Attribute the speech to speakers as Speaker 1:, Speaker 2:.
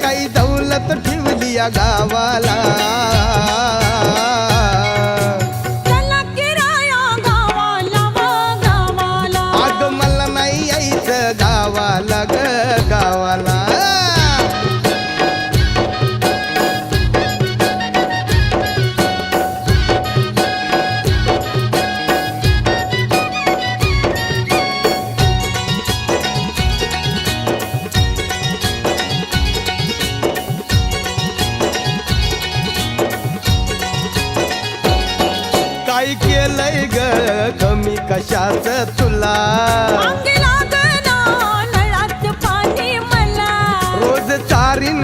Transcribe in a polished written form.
Speaker 1: काही दौलत ठेवली या गावाला.
Speaker 2: चला किराया गावाला व गावाला.
Speaker 1: अग मला नाही यायचं गावाला ग गावाला. काय केलंय ग कमी कशाच तुला.
Speaker 2: अंगी